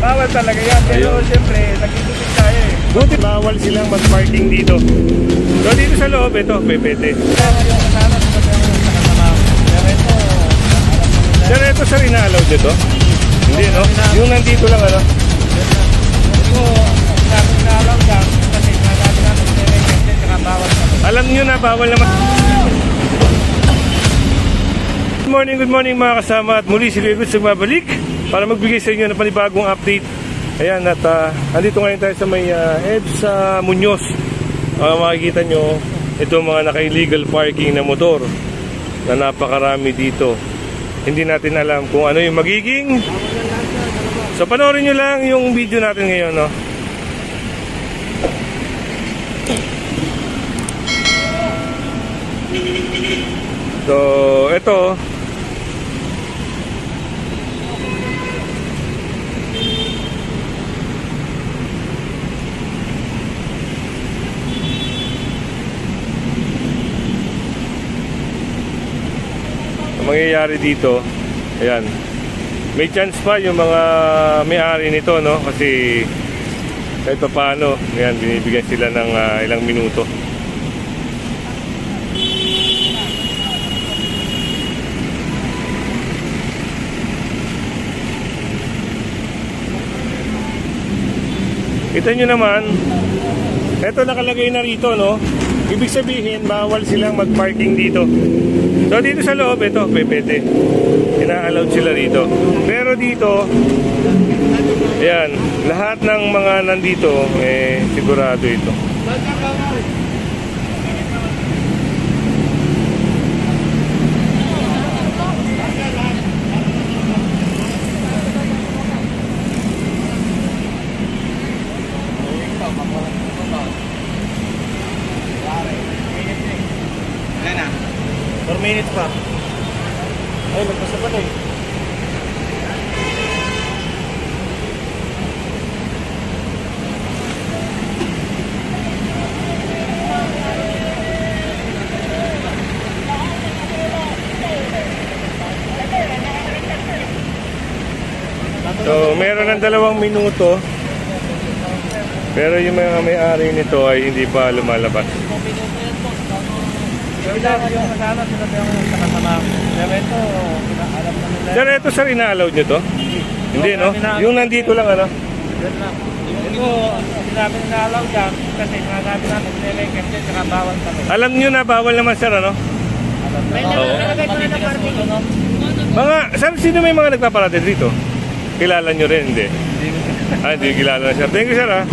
Bawal talaga yan. Pero siyempre, nagtitipid tayo eh. Buti bawal silang mag-parking dito. So dito sa loob, ito, pwede. Sir, ito sir, ina-allow dito? Hindi, no? Yung nandito lang, ano? Ito, sabi na-allow dyan. Kasi nagabi natin nire-request saka bawal. Alam nyo na, bawal naman. Good morning mga kasama. At muli si Lewis magbabalik para magbigay sa inyo ng panibagong update. Ayan, at andito ngayon tayo sa may EDSA Muñoz. Makikita nyo, ito mga naka-illegal parking na motor na napakarami dito. Hindi natin alam kung ano yung magiging. So panoorin nyo lang yung video natin ngayon, no? So ito, mangyayari dito, ayan, may chance pa yung mga may-ari nito, no? Kasi kahit pa paano, ayan, binibigyan sila ng ilang minuto. Kita nyo naman, eto nakalagay na rito, no? Ibig sabihin, bawal silang mag-parking dito. So dito sa loob, ito, pwede. Ina-allowed sila rito. Pero dito, ayan, lahat ng mga nandito, sigurado ito. Ilan na? 4 minutes pa. Ay, magpasa pa na eh. So, meron ng 2 minuto. Pero yung mga may-ari nito ay hindi pa lumalabas. Sir, ito sir, ina-allowed nyo to? Hindi, no? Yung nandito lang, ano? Ito, sinabi na na-allow dyan. Kasi sinabi natin nire-request saka bawal kami. Alam nyo na, bawal naman sir, ano? May nakalagay ko na ng parking. Mga, sir, sino may mga nagpaparatid dito? Kilala nyo rin, hindi? Hindi kilala na sir. Thank you sir, ha?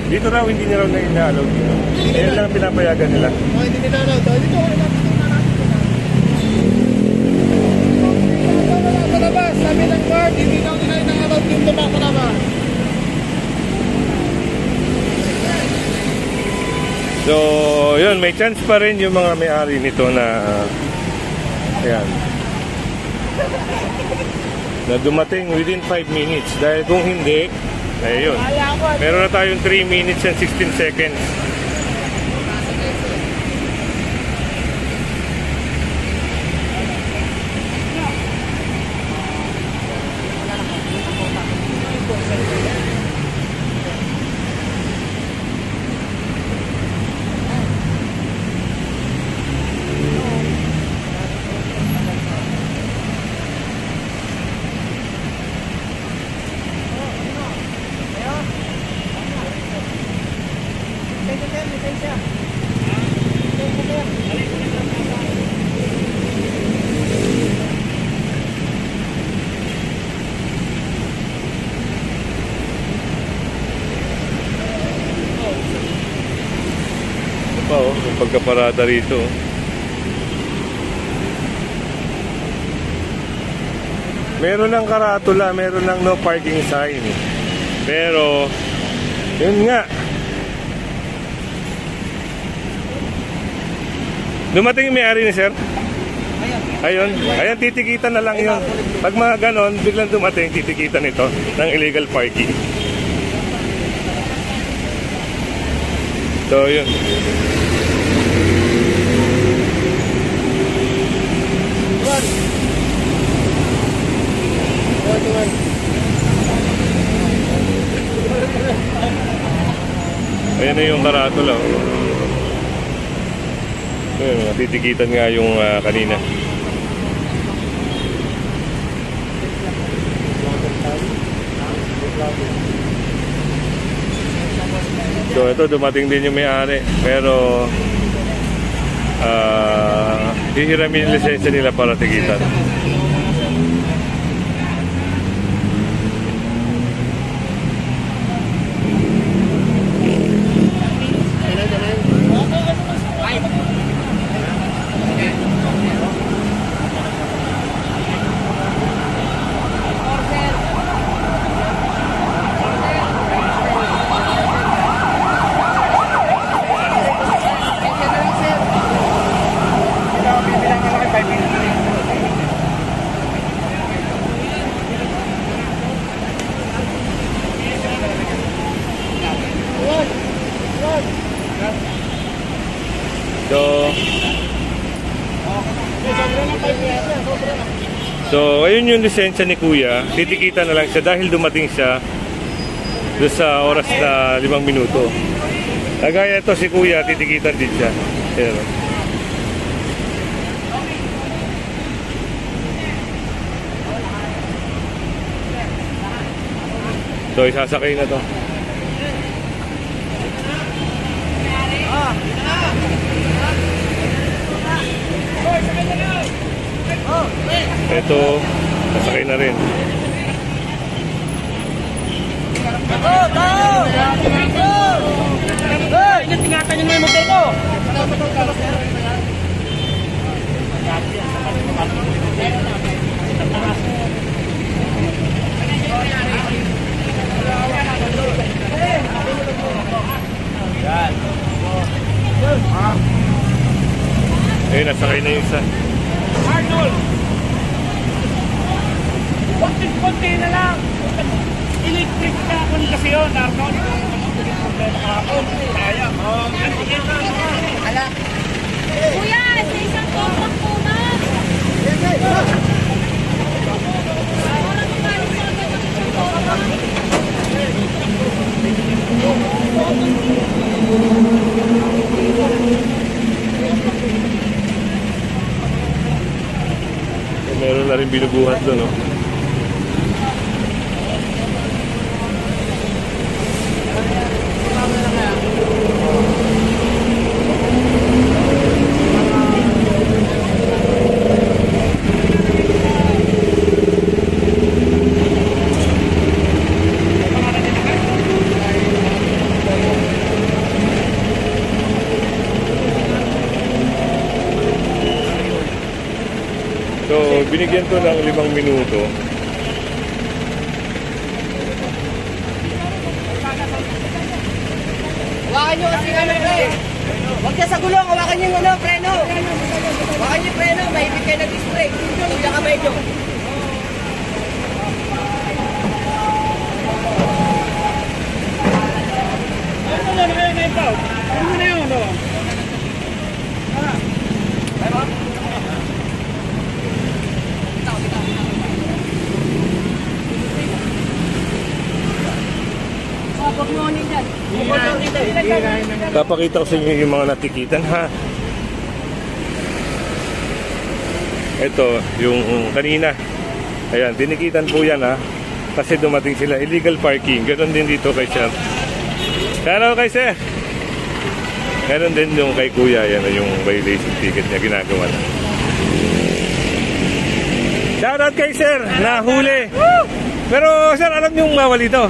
Dito raw, hindi nila na ina-allow dito. Yan lang pinapayagan nila. Hindi nila allow. Dito, palabas. Sabi ng guard, hindi daw nila ina-allow yung lumapalabas. So, yun, may chance pa rin yung mga may-ari nito na ayan, na dumating within 5 minutes. Dahil kung hindi, ayun, meron na tayong 3 minutes and 16 seconds. Yung pagkaparada rito. Meron ng karatula, meron ng no parking sign. Pero yun nga, dumating yung may-ari ni sir. Ayun, ayan, titikitan na lang yun. Pag mga ganon, biglang dumating, titikitan ito ng illegal parking. So yun. Ayan na yung karatula. Ayun, natitikitan nga yung kanina. So ito, dumating din yung may-ari. Pero hihiramin yung lisensya nila para tikitan. So, ayun yung lisensya ni Kuya. Titikita na lang siya dahil dumating siya doon sa oras na 5 minuto. Kagaya ito si Kuya, titikitan din siya. Ayan. So, isasakay na to. Ito, sasakay na rin. Tingatan nyo na yung motel. Ayun, nasakay na yung isa. Arnold! Konti na lang! Electric ka ako kasi yun, Arnold. Kaya. Kuya, sa isang kompak po na. Meron na rin binubuhat doon, no? So, binigyan ko ng 5 minuto. Hawakan nyo kasi ano, pre. Huwag ka sa gulong, hawakan nyo yung ano, preno. Hawakan nyo yung preno, mahipit kayo ng disc brake. Huwag ka kamay nyo. Papakita ko sa inyo yung mga natikitan, ha? Ito, yung kanina. Ayan, tinikitan po yan, ha? Kasi dumating sila. Illegal parking. Ganon din dito kay Sir. Hello kay Sir. Ganon din yung kay Kuya. Yan yung violation ticket niya ginagawa na. Shoutout kay Sir. Nahuli. Pero Sir, alam niyo yung bawal ito?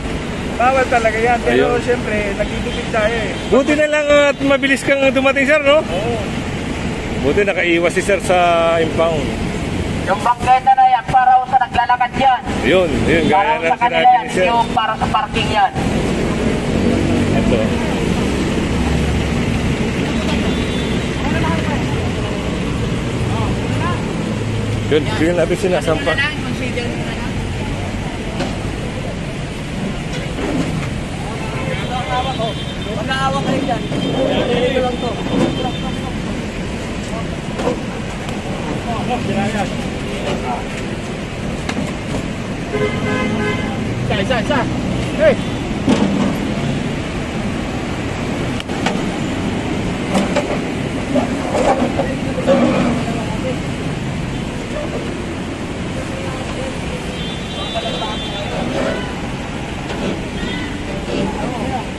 Bawal talaga yan, pero ayun, siyempre, nagtitipid tayo eh. buti na lang at mabilis kang dumating, Sir, no? Oo. Buti nakaiwas si Sir sa impound. Yung bangketa na yan, para sa naglalakad yan. Yun, gaya Para ng sa kanila sinabi yan, ni Sir. yung para sa parking yan. Ito. Yun, bigyan natin sinasampa. Mag-aawa kayo dyan. Dito lang to. Oh, Isa. Hey!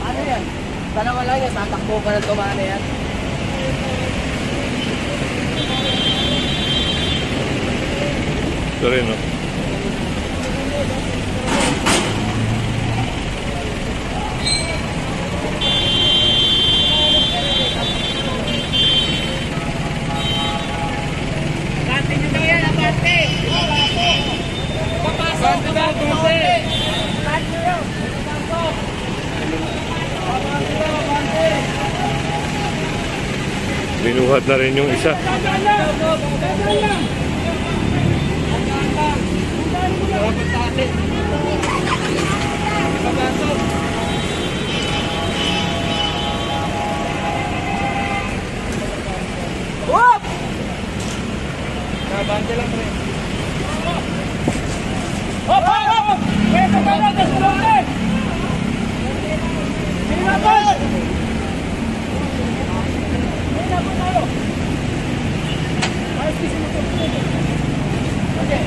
Ano yan? Sana wala yan, tatakbo ka na tumana yan. Ito rin, no? Binuhat na rin yung isa. Whoop! Nabante lang pre. Hop! Pwede ka na, destroy! Hinapan! Tayo! Ayos kasi mo ito. Okay.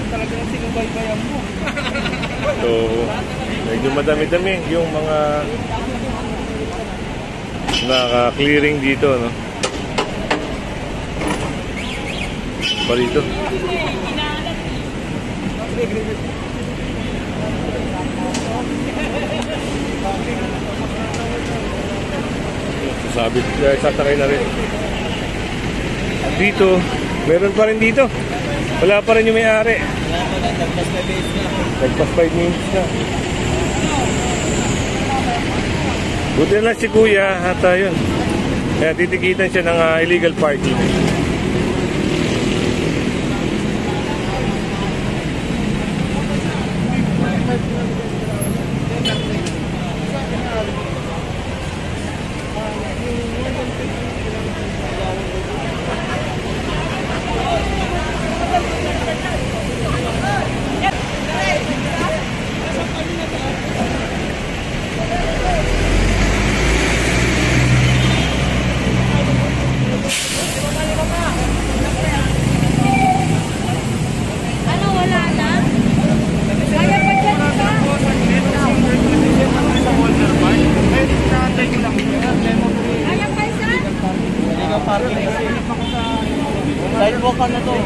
Talagang sinubaybayan mo. So, medyo madami-dami yung mga naka-clearing dito, no? Pa dito. Sabit, sasakay na rin. Dito, meron pa rin dito. Wala pa rin yung may-ari. Nagpas 5 minutes na. Buti na lang si Kuya at yun. Kaya titikitan siya ng illegal parking. Ano, wala na? Kaya pa dyan ka? Kaya pa dyan? Sidewalk ka na to.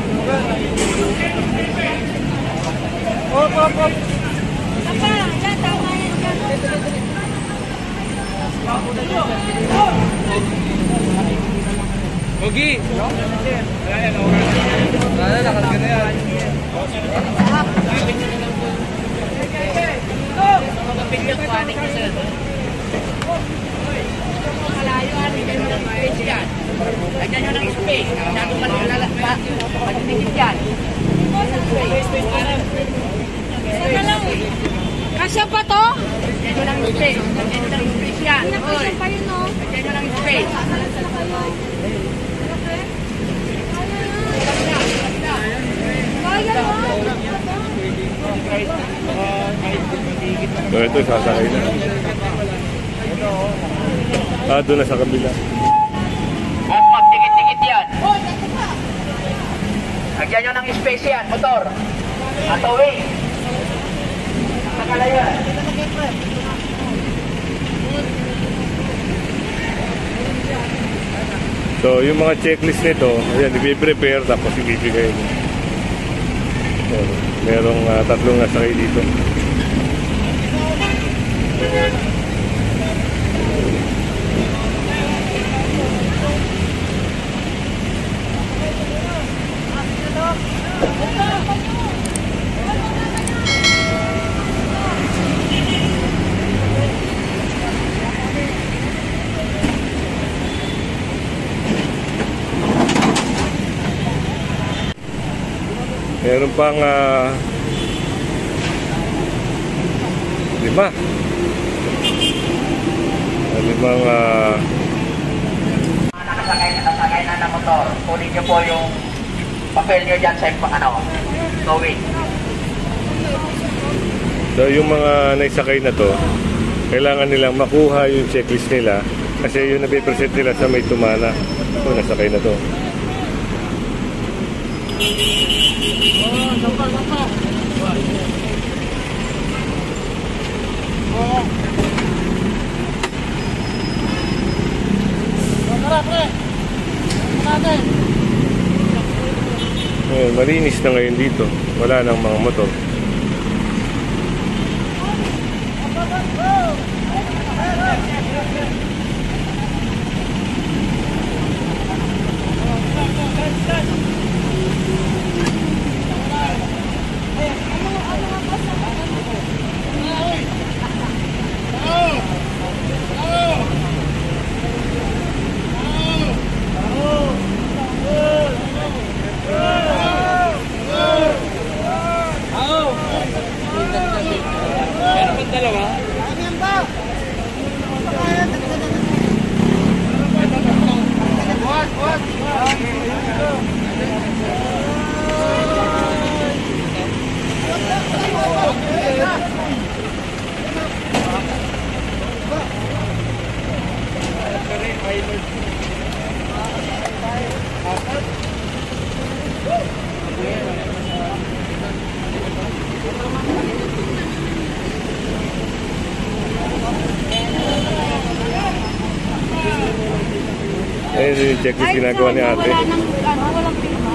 Tapa, yan, tama yan dyan. Ogi! Ayan, nakalagay na yan. Lagyan nyo ng space. Masyado pagtingin yan. Sana lang. Kasya pa to? Lagyan nyo ng space. Lagyan nyo ng space yan. Kasya pa yun, no? Lagyan nyo ng space. Kaya, no? So ito, sasakay na. Doon na sa kabila. At magtikit-tikit yan. Lagyan nyo ng space yan, motor. At away. Nakalayan. So yung mga checklist nito, ayan, i-prepare tapos ibibigay mo. So, merong tatlong nasakay dito. Meron pang 5. Limang Nakasakay na ng motor. Kunin niyo po yung papel niyo dyan sa towing. So yung mga naisakay na to, kailangan nilang makuha yung checklist nila kasi yun napipresent nila sa may tumana. So nasakay na to. Ngayon, malinis na ngayon dito. Wala nang mga motor. Ayun yung checklist ginagawa ni ate. Walang pirma.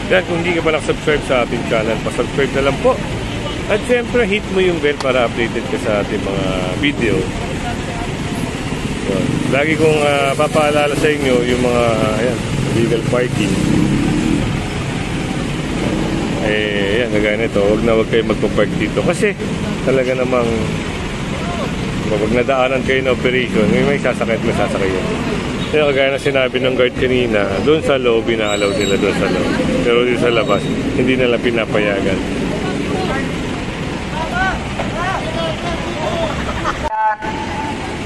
Yan, kung hindi ka pa nakasubscribe sa ating channel, pasubscribe na lang po. At syempre, hit mo yung bell para updated ka sa ating mga video. So, lagi kong papaalala sa inyo yung mga legal parking. Yan, kagaya nito, huwag kayo magpa-park dito. Kasi talaga namang pag nadaanan kayo na operation, may sasakay at may sasakay yun. Kaya kagaya na sinabi ng guard kanina, doon sa loob, inaalaw nila doon sa loob. Pero doon sa labas, hindi nila pinapayagan.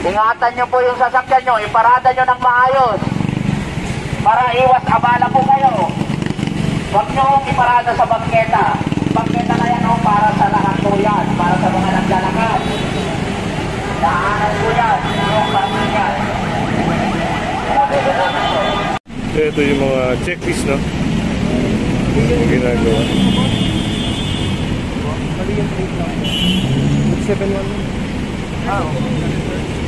Ingatan nyo po yung sasakyan nyo, iparada nyo ng maayos para iwas abala po kayo. Huwag nyo iparada sa bangketa. Bangketa na yan para sa lahat po yan, para sa mga naglalakad. Daanan po yan, yung parking yan. Ito yung mga checklist, no? Yung ginagawa. 7-1.